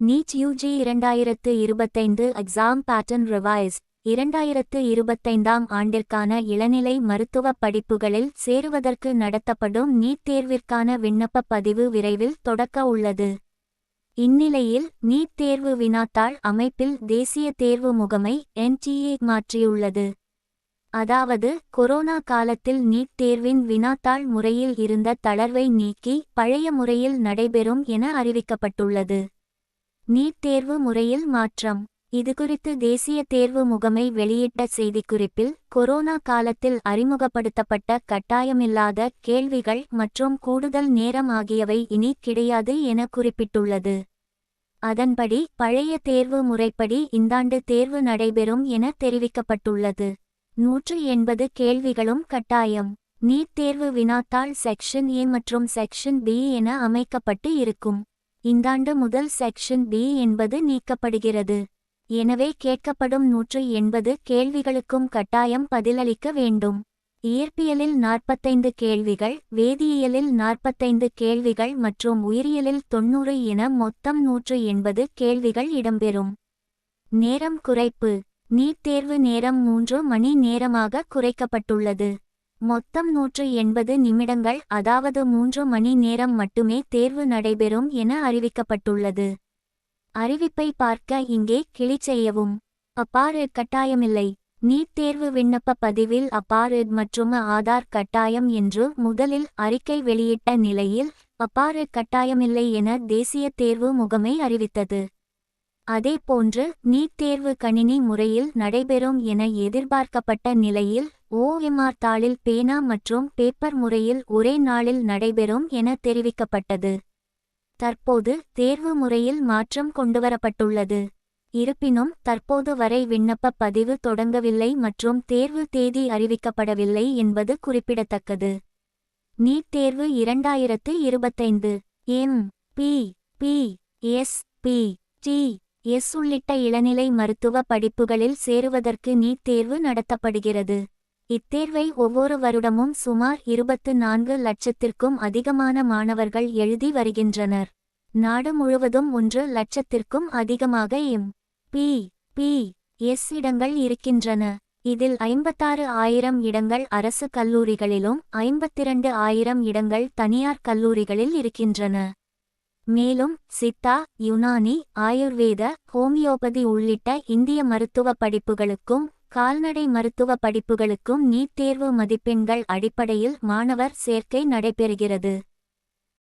NEET UG 2025 exam pattern revise 2025ஆம் ஆண்டிற்கான இளநிலை மருத்துவ படிப்புகளில் சேருவதற்கு நடத்தப்படும் நீட் தேர்விற்கான விண்ணப்ப பதிவு விரைவில் தொடக்க உள்ளது. இந்நிலையில் நீட் தேர்வு வினாத்தாள் அமைப்பில் தேசிய தேர்வு முகமை NTA மாற்றியுள்ளது. அதாவது கொரோனா காலத்தில் நீட் தேர்வின் வினாத்தாள் முறையில் இருந்த தளர்வை நீக்கி பழைய முறையில் நடைபெறும் என அறிவிக்கப்பட்டுள்ளது. நீட் தேர்வு முறையில் மாற்றம். இதுகுறித்து தேசிய தேர்வு முகமை வெளியிட்ட செய்திக்குறிப்பில், கொரோனா காலத்தில் அறிமுகப்படுத்தப்பட்ட கட்டாயமில்லாத கேள்விகள் மற்றும் கூடுதல் நேரம் ஆகியவை இனி கிடையாது என குறிப்பிட்டுள்ளது. அதன்படி பழைய தேர்வு முறைப்படி இந்தாண்டு தேர்வு நடைபெறும் என தெரிவிக்கப்பட்டுள்ளது. 180 கேள்விகளும் கட்டாயம். நீட் தேர்வு வினாத்தாள் செக்ஷன் A மற்றும் செக்ஷன் B என அமைக்கப்பட்டு இருக்கும். இந்தாண்டு முதல் செக்ஷன் B என்பது நீக்கப்படுகிறது. எனவே கேட்கப்படும் 180 கேள்விகளுக்கும் கட்டாயம் பதிலளிக்க வேண்டும். இயற்பியலில் 45 கேள்விகள், வேதியியலில் 45 கேள்விகள் மற்றும் உயிரியலில் 90 என மொத்தம் 180 கேள்விகள் இடம்பெறும். நேரம் குறைப்பு. நீட் தேர்வு நேரம் 3 மணி நேரமாக குறைக்கப்பட்டுள்ளது. மொத்தம் 180 நிமிடங்கள், அதாவது 3 மணி நேரம் மட்டுமே தேர்வு நடைபெறும் என அறிவிக்கப்பட்டுள்ளது. அறிவிப்பை பார்க்க இங்கே கிளிக் செய்யவும். அப்பாறு கட்டாயமில்லை. நீட் தேர்வு விண்ணப்ப பதிவில் அப்பாறு மற்றும் ஆதார் கட்டாயம் என்று முதலில் அறிக்கை வெளியிட்ட நிலையில் அப்பாறு கட்டாயமில்லை என தேசிய தேர்வு முகமை அறிவித்தது. அதேபோன்று நீட் தேர்வு கணினி முறையில் நடைபெறும் என எதிர்பார்க்கப்பட்ட நிலையில் OMR தாளில் பேனா மற்றும் பேப்பர் முறையில் ஒரே நாளில் நடைபெறும் என தெரிவிக்கப்பட்டது. தற்போது தேர்வு முறையில் மாற்றம் கொண்டுவரப்பட்டுள்ளது. இருப்பினும் தற்போது வரை விண்ணப்ப பதிவு தொடங்கவில்லை மற்றும் தேர்வு தேதி அறிவிக்கப்படவில்லை என்பது குறிப்பிடத்தக்கது. நீட் தேர்வு 2025 MPPSPTS உள்ளிட்ட இளநிலை மருத்துவ படிப்புகளில் சேருவதற்கு நீட் தேர்வு நடத்தப்படுகிறது. இத்தேர்வை ஒவ்வொரு வருடமும் சுமார் 24 லட்சத்திற்கும் அதிகமான மாணவர்கள் எழுதி வருகின்றனர். நாடு முழுவதும் 1 லட்சத்திற்கும் அதிகமாக MPPS இடங்கள் இருக்கின்றன. இதில் 56,000 இடங்கள் அரசு கல்லூரிகளிலும் 52,000 இடங்கள் தனியார் கல்லூரிகளில் இருக்கின்றன. மேலும் சித்தா, யுனானி, ஆயுர்வேத, ஹோமியோபதி உள்ளிட்ட இந்திய மருத்துவ படிப்புகளுக்கும் கால்நடை மருத்துவ படிப்புகளுக்கும் நீட் தேர்வு மதிப்பெண்கள் அடிப்படையில் மாணவர் சேர்க்கை நடைபெறுகிறது.